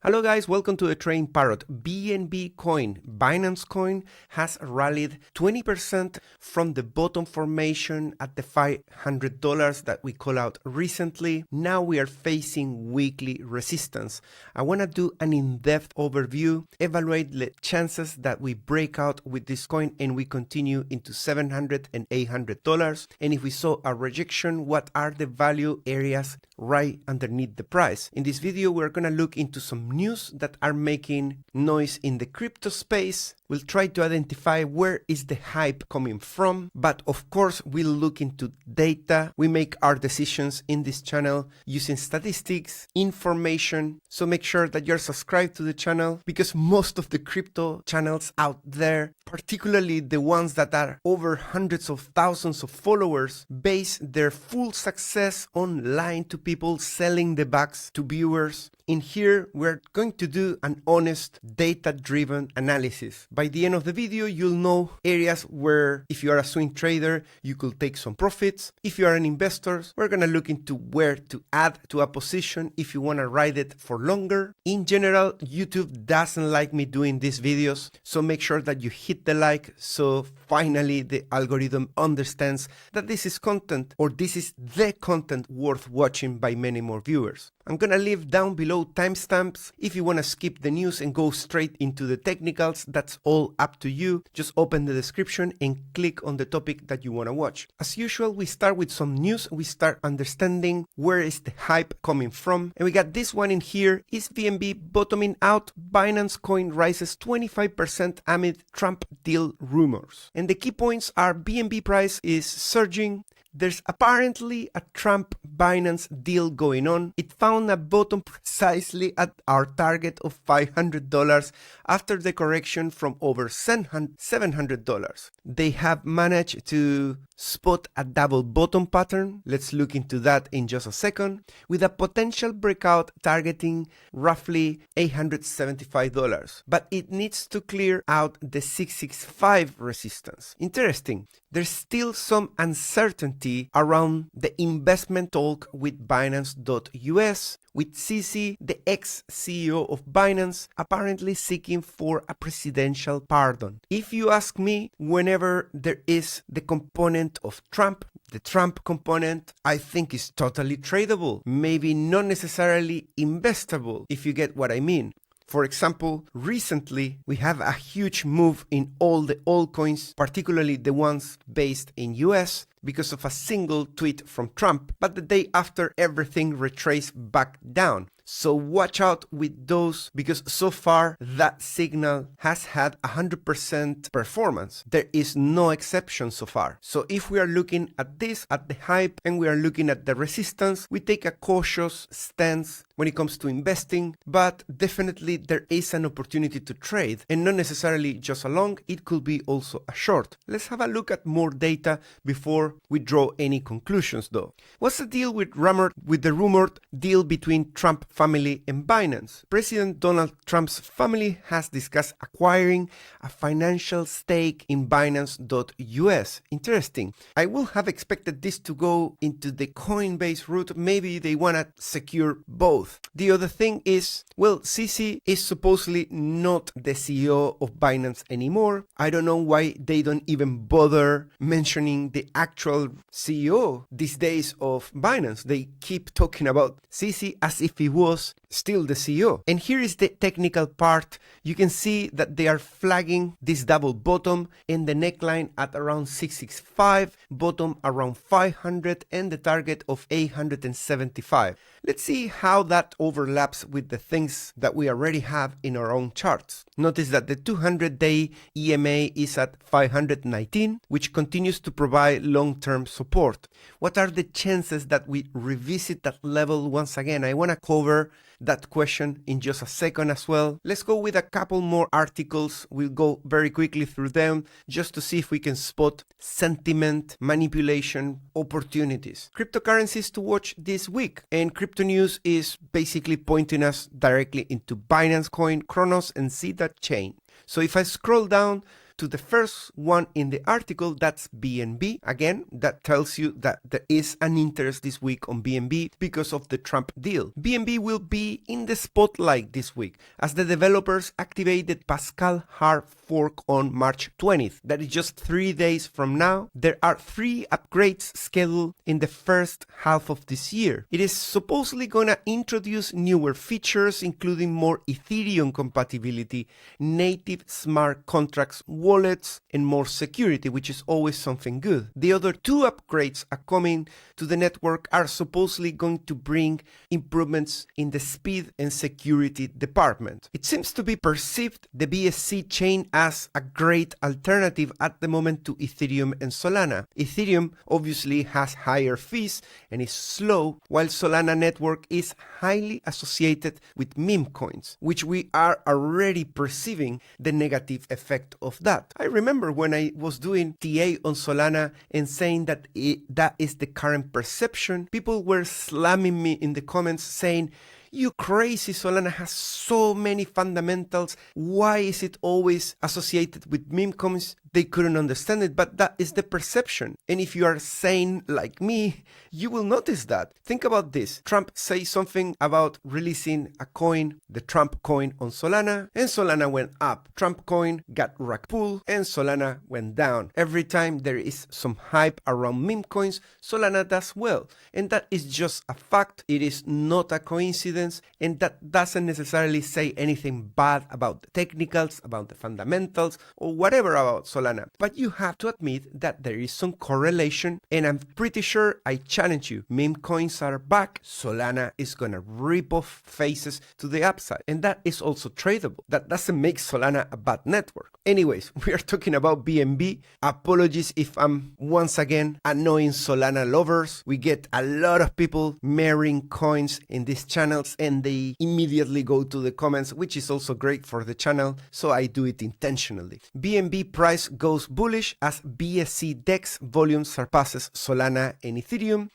Hello guys, welcome to the Trading Parrot. BNB coin, Binance coin, has rallied 20% from the bottom formation at the $500 that we call out recently. Now we are facing weekly resistance. I want to do an in-depth overview, evaluate the chances that we break out with this coin and we continue into $700 and $800. And if we saw a rejection, what are the value areas right underneath the price? In this video, we're going to look into some news that are making noise in the crypto space. We'll try to identify where is the hype coming from, but of course we'll look into data. We make our decisions in this channel using statistics, information, so make sure that you're subscribed to the channel because most of the crypto channels out there, particularly the ones that are over hundreds of thousands of followers, base their full success on lying to people, selling the bugs to viewers. In here, we're going to do an honest, data-driven analysis. By the end of the video, you'll know areas where, if you are a swing trader, you could take some profits. If you are an investor, we're going to look into where to add to a position if you want to ride it for longer. In general, YouTube doesn't like me doing these videos, so make sure that you hit the like so finally the algorithm understands that this is content, or this is the content worth watching by many more viewers. I'm gonna leave down below timestamps. If you wanna skip the news and go straight into the technicals, that's all up to you. Just open the description and click on the topic that you wanna watch. As usual, we start with some news. We start understanding where is the hype coming from. And we got this one in here. Is BNB bottoming out? Binance coin rises 25% amid Trump deal rumors. And the key points are BNB price is surging. There's apparently a Trump-Binance deal going on. It found a bottom precisely at our target of $500 after the correction from over $700. They have managed to spot a double bottom pattern. Let's look into that in just a second, with a potential breakout targeting roughly $875. But it needs to clear out the 665 resistance. Interesting. There's still some uncertainty around the investment talk with Binance.us, with CC, the ex-CEO of Binance, apparently seeking for a presidential pardon. If you ask me, whenever there is the component of Trump, the Trump component, I think is totally tradable, maybe not necessarily investable, if you get what I mean. For example, recently we have a huge move in all the altcoins, particularly the ones based in US, because of a single tweet from Trump, but the day after everything retraced back down. So watch out with those, because so far that signal has had 100% performance. There is no exception so far. So if we are looking at this, at the hype, and we are looking at the resistance, we take a cautious stance when it comes to investing, but definitely there is an opportunity to trade, and not necessarily just a long, it could be also a short. Let's have a look at more data before we draw any conclusions though. What's the deal with the rumored deal between Trump family and Binance? President Donald Trump's family has discussed acquiring a financial stake in Binance.us. Interesting. I would have expected this to go into the Coinbase route. Maybe they want to secure both. The other thing is, well, CC is supposedly not the CEO of Binance anymore. I don't know why they don't even bother mentioning the actual CEO these days of Binance. They keep talking about CC as if he was still the CEO. And here is the technical part. You can see that they are flagging this double bottom in the neckline at around 665, bottom around 500, and the target of 875. Let's see how that overlaps with the things that we already have in our own charts. Notice that the 200-day EMA is at 519, which continues to provide long-term support. What are the chances that we revisit that level once again? I want to cover that question in just a second as well. Let's go with a couple more articles. We'll go very quickly through them just to see if we can spot sentiment, manipulation, opportunities. Cryptocurrencies to watch this week. And crypto news is basically pointing us directly into Binance Coin, Kronos, and Zeta Chain. So if I scroll down, to the first one in the article, that's BNB. Again, that tells you that there is an interest this week on BNB because of the Trump deal. BNB will be in the spotlight this week as the developers activated Pascal hard fork on March 20th. That is just 3 days from now. There are 3 upgrades scheduled in the first half of this year. It is supposedly gonna introduce newer features, including more Ethereum compatibility, native smart contracts, wallets, and more security, which is always something good. The other 2 upgrades are coming to the network are supposedly going to bring improvements in the speed and security department. It seems to be perceived the BSC chain as a great alternative at the moment to Ethereum and Solana. Ethereum obviously has higher fees and is slow, while Solana network is highly associated with meme coins, which we are already perceiving the negative effect of that. I remember when I was doing TA on Solana and saying that that is the current perception, people were slamming me in the comments saying, "You crazy, Solana has so many fundamentals. Why is it always associated with meme coins?" They couldn't understand it, but that is the perception. And if you are sane like me, you will notice that. Think about this. Trump says something about releasing a coin, the Trump coin on Solana, and Solana went up. Trump coin got rug pulled and Solana went down. Every time there is some hype around meme coins, Solana does well. And that is just a fact. It is not a coincidence, and that doesn't necessarily say anything bad about the technicals, about the fundamentals, or whatever about Solana. But you have to admit that there is some correlation, and I'm pretty sure, I challenge you, meme coins are back. Solana is gonna rip off faces to the upside, and that is also tradable. That doesn't make Solana a bad network. Anyways, we are talking about BNB. Apologies if I'm once again annoying Solana lovers. We get a lot of people mirroring coins in these channels and they immediately go to the comments, which is also great for the channel, so I do it intentionally. BNB price goes bullish as BSC DEX volume surpasses Solana and Ethereum.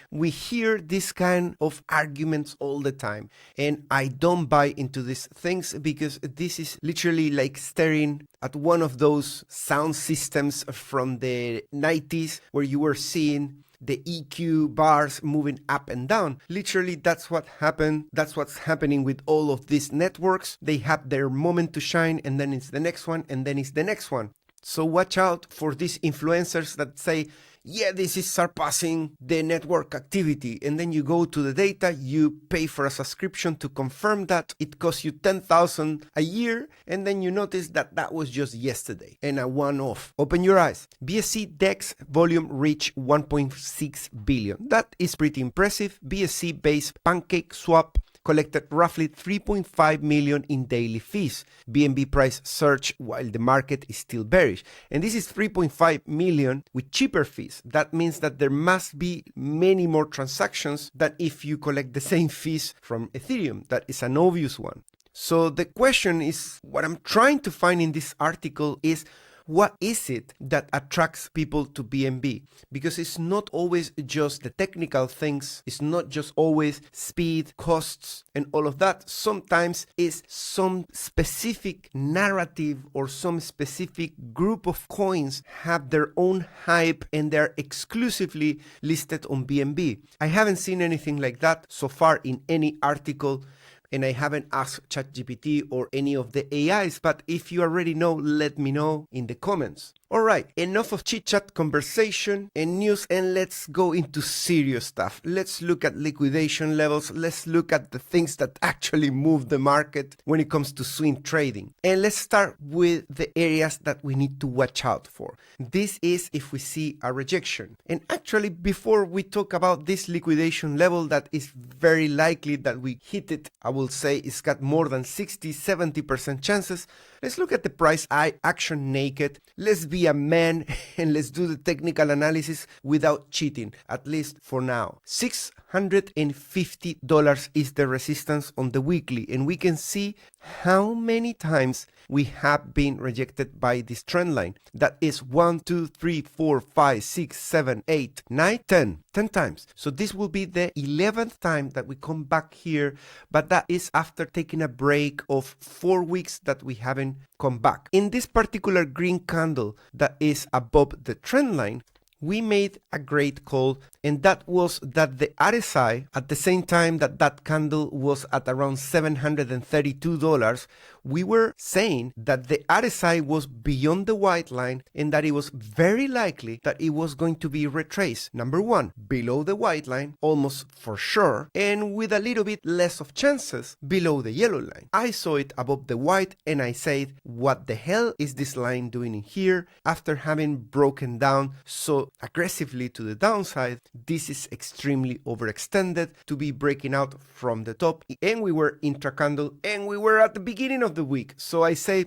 We hear this kind of arguments all the time, and I don't buy into these things because this is literally like staring at one of those sound systems from the 90s where you were seeing the EQ bars moving up and down. Literally, that's what happened. That's what's happening with all of these networks. They have their moment to shine, and then it's the next one, and then it's the next one. So watch out for these influencers that say, yeah, this is surpassing the network activity. And then you go to the data, you pay for a subscription to confirm that. It costs you $10,000 a year. And then you notice that that was just yesterday and a one-off. Open your eyes. BSC DEX volume reached 1.6 billion. That is pretty impressive. BSC-based Pancake Swap collected roughly 3.5 million in daily fees. BNB price surged while the market is still bearish. And this is 3.5 million with cheaper fees. That means that there must be many more transactions than if you collect the same fees from Ethereum. That is an obvious one. So the question is, what I'm trying to find in this article is, what is it that attracts people to BNB? Because it's not always just the technical things. It's not just always speed, costs, and all of that. Sometimes it's some specific narrative or some specific group of coins have their own hype and they're exclusively listed on BNB. I haven't seen anything like that so far in any article, and I haven't asked ChatGPT or any of the AIs, but if you already know, let me know in the comments. All right, enough of chit-chat, conversation and news, and let's go into serious stuff. Let's look at liquidation levels. Let's look at the things that actually move the market when it comes to swing trading. And let's start with the areas that we need to watch out for. This is if we see a rejection. And actually, before we talk about this liquidation level that is very likely that we hit it, I will say it's got more than 60-70% chances. Let's look at the price action naked. Let's be be a man and let's do the technical analysis without cheating, at least for now. $650 is the resistance on the weekly, and we can see how many times we have been rejected by this trend line. That is 1, 2, 3, 4, 5, 6, 7, 8, 9, 10 times. So this will be the 11th time that we come back here, but that is after taking a break of 4 weeks that we haven't come back. In this particular green candle that is above the trend line, we made a great call, and that was that the RSI, at the same time that that candle was at around $732, we were saying that the RSI was beyond the white line and that it was very likely that it was going to be retraced. Number one, below the white line, almost for sure, and with a little bit less of chances below the yellow line. I saw it above the white and I said, what the hell is this line doing in here? After having broken down so aggressively to the downside, this is extremely overextended to be breaking out from the top, and we were intra-candle and we were at the beginning of the week. So I say,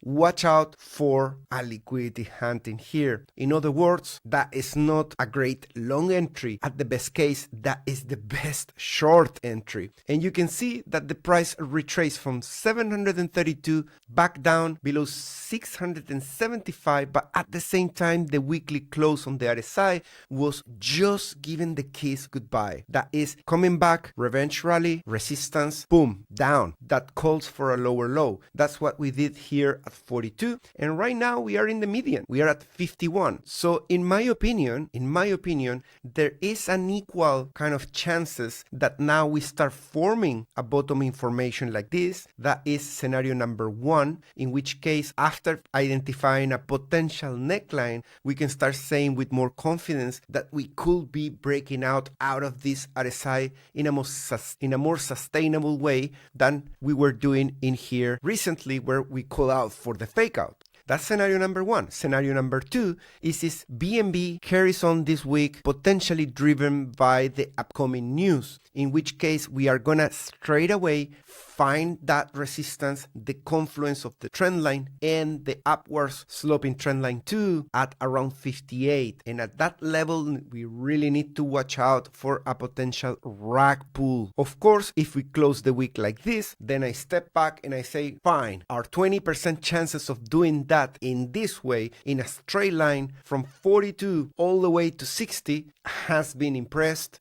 watch out for a liquidity hunting here. In other words, that is not a great long entry. At the best case, that is the best short entry. And you can see that the price retraced from 732 back down below 675, but at the same time, the weekly close on the RSI was just giving the keys goodbye. That is coming back, revenge rally, resistance, boom, down. That calls for a lower low. That's what we did here at 42. And right now we are in the median. We are at 51. So in my opinion, there is an equal kind of chances that now we start forming a bottom information like this. That is scenario number one, in which case after identifying a potential neckline, we can start saying with more confidence that we could be breaking out of this RSI in a more sustainable way than we were doing in here recently, where we call out for the fake out. That's scenario number one. Scenario number two is BNB carries on this week, potentially driven by the upcoming news, in which case we are gonna straight away find that resistance, the confluence of the trend line and the upwards sloping trend line 2 at around 58. And at that level, we really need to watch out for a potential rag pull. Of course, if we close the week like this, then I step back and I say, fine, our 20% chances of doing that in this way, in a straight line from 42 all the way to 60 has been impressive.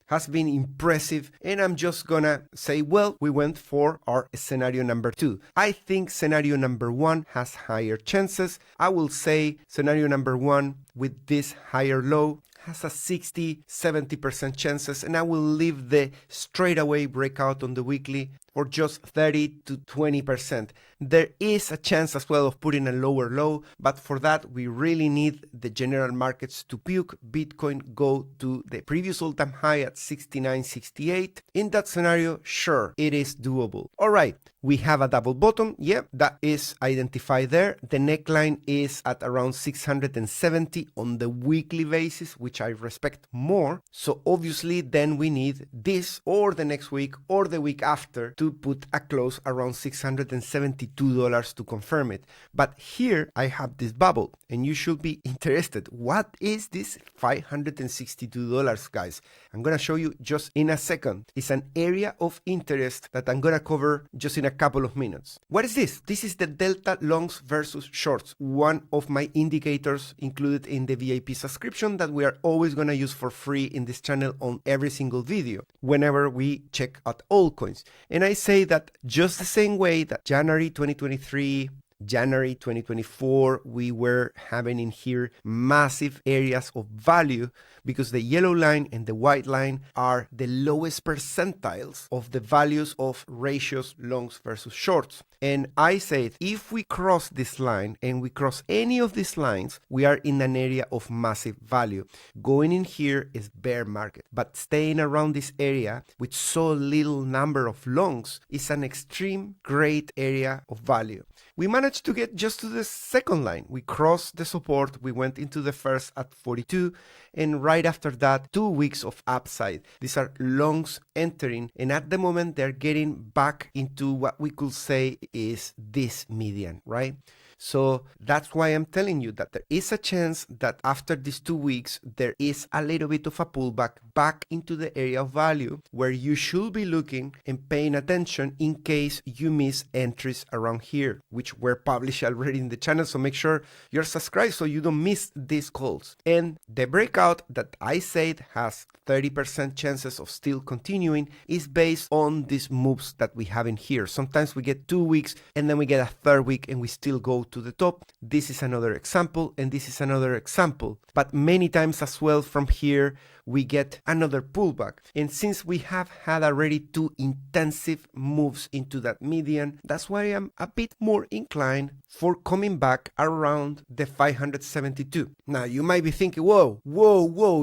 And I'm just gonna say, well, we went for our scenario number 2. I think scenario number 1 has higher chances. I will say scenario number 1 with this higher low has a 60-70% chances, and I will leave the straightaway breakout on the weekly for just 30 to 20%. There is a chance as well of putting a lower low, but for that we really need the general markets to puke, Bitcoin go to the previous all-time high at 69.68. In that scenario, sure, it is doable. All right, we have a double bottom. Yeah, that is identified there. The neckline is at around 670 on the weekly basis, which I respect more. So obviously then we need this or the next week or the week after to put a close around $672 to confirm it. But here I have this bubble and you should be interested. What is this $562, guys? I'm gonna show you just in a second. It's an area of interest that I'm gonna cover just in a couple of minutes. What is this? This is the delta longs versus shorts, one of my indicators included in the VIP subscription that we are always gonna use for free in this channel on every single video whenever we check out altcoins. And I say that just the same way that January 2023, January 2024, we were having in here massive areas of value because the yellow line and the white line are the lowest percentiles of the values of ratios longs versus shorts. And I said, if we cross this line and we cross any of these lines, we are in an area of massive value. Going in here is bear market, but staying around this area with so little number of longs is an extreme great area of value. We managed to get just to the second line. We crossed the support. We went into the first at 42. And right after that, 2 weeks of upside. These are longs entering. And at the moment, they're getting back into what we could say is this median, right? So that's why I'm telling you that there is a chance that after these 2 weeks, there is a little bit of a pullback back into the area of value where you should be looking and paying attention in case you miss entries around here, which were published already in the channel. So make sure you're subscribed so you don't miss these calls. And the breakout that I said has 30% chances of still continuing is based on these moves that we have in here. Sometimes we get 2 weeks and then we get a third week and we still go to the top. This is another example, and this is another example. But many times as well from here, we get another pullback. And since we have had already 2 intensive moves into that median, that's why I'm a bit more inclined for coming back around the 572. Now you might be thinking, whoa,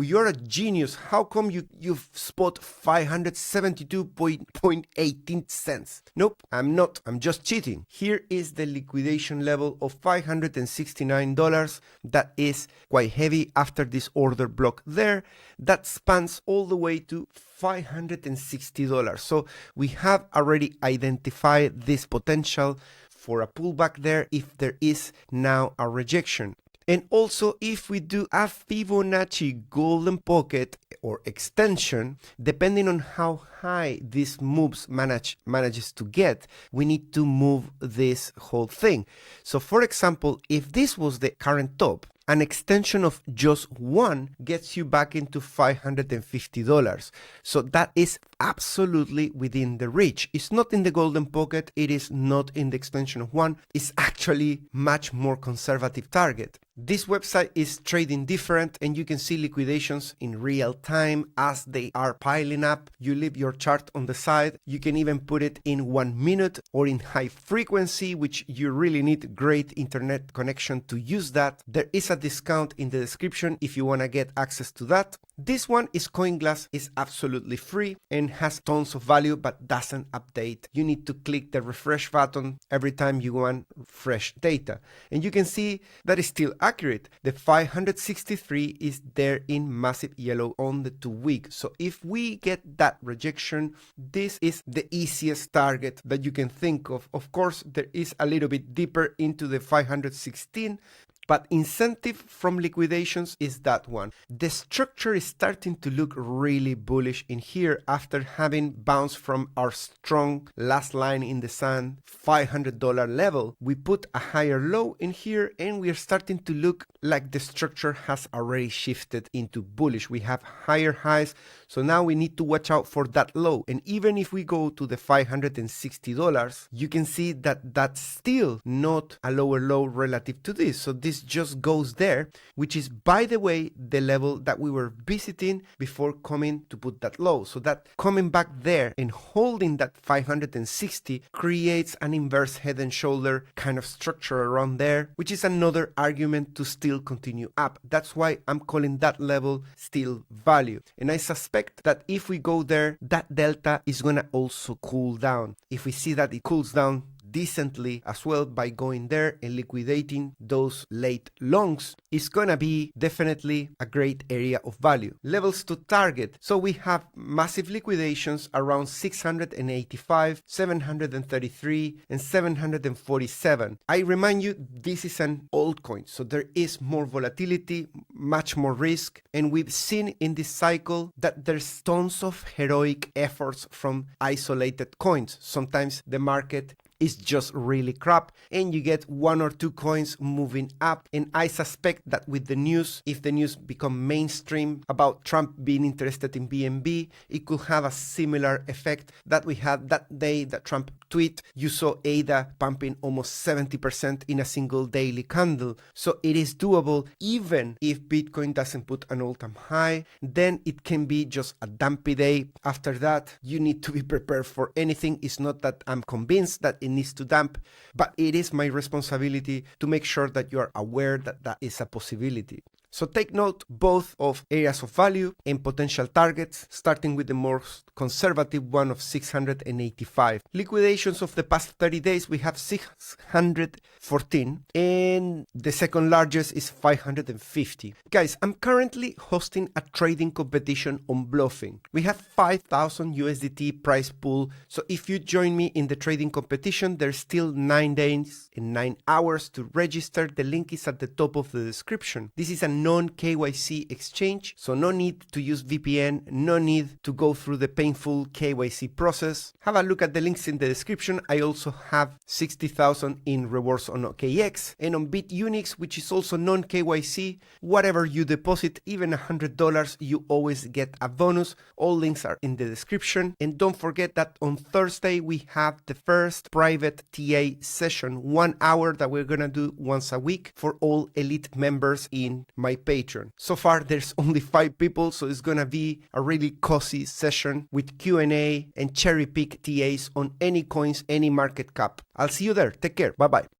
you're a genius. How come you've spot 572.18 cents? Nope, I'm not. I'm just cheating. Here is the liquidation level of $569. That is quite heavy after this order block there. That spans all the way to $560. So we have already identified this potential for a pullback there if there is now a rejection. And also, if we do a Fibonacci golden pocket or extension, depending on how high this moves manages to get, we need to move this whole thing. So for example, if this was the current top, an extension of just one gets you back into $550. So that is absolutely within the reach. It's not in the golden pocket. It is not in the extension of one. It's actually much more conservative target. This website is trading different, and you can see liquidations in real time as they are piling up. You leave your chart on the side. You can even put it in 1 minute or in high frequency, which you really need great internet connection to use that. There is a discount in the description if you want to get access to that. This one is CoinGlass, is absolutely free and has tons of value but doesn't update. You need to click the refresh button every time you want fresh data. And you can see that is still accurate. The 563 is there in massive yellow on the 2 week. So if we get that rejection, this is the easiest target that you can think of. Of course, there is a little bit deeper into the 516, but incentive from liquidations is that one. The structure is starting to look really bullish in here after having bounced from our strong last line in the sand $500 level. We put a higher low in here and we are starting to look like the structure has already shifted into bullish. We have higher highs, so now we need to watch out for that low. And even if we go to the $560, you can see that that's still not a lower low relative to this. So this just goes there, which is, by the way, the level that we were visiting before coming to put that low. So that coming back there and holding that 560 creates an inverse head and shoulder kind of structure around there, which is another argument to still continue up. That's why I'm calling that level still value. And I suspect that if we go there, that delta is gonna also cool down. If we see that it cools down decently as well by going there and liquidating those late longs, is gonna be definitely a great area of value. Levels to target. So we have massive liquidations around 685, 733, and 747. I remind you, this is an altcoin, so there is more volatility, much more risk, and we've seen in this cycle that there's tons of heroic efforts from isolated coins. Sometimes the market is just really crap and you get 1 or 2 coins moving up. And I suspect that with the news, if the news become mainstream about Trump being interested in BNB, it could have a similar effect that we had that day that Trump tweet. You saw ADA pumping almost 70% in a single daily candle. So it is doable even if Bitcoin doesn't put an all-time high. Then it can be just a dumpy day. After that, you need to be prepared for anything. It's not that I'm convinced that it needs to dump, but it is my responsibility to make sure that you are aware that that is a possibility. So take note both of areas of value and potential targets, starting with the most conservative one of 685. Liquidations of the past 30 days, we have 614, and the second largest is 550. Guys, I'm currently hosting a trading competition on Bluffing. We have 5,000 USDT prize pool, so if you join me in the trading competition, there's still 9 days and 9 hours to register. The link is at the top of the description. This is a non-KYC exchange, so no need to use VPN, no need to go through the painful KYC process. Have a look at the links in the description. I also have 60,000 in rewards on OKX and on BitUnix, which is also non-KYC. Whatever you deposit, even $100, you always get a bonus. All links are in the description. And don't forget that on Thursday, we have the first private TA session, 1 hour, that we're gonna do once a week for all elite members in my Patreon. So far, there's only 5 people, so it's gonna be a really cozy session with Q&A and cherry pick TAs on any coins, any market cap. I'll see you there. Take care. Bye-bye.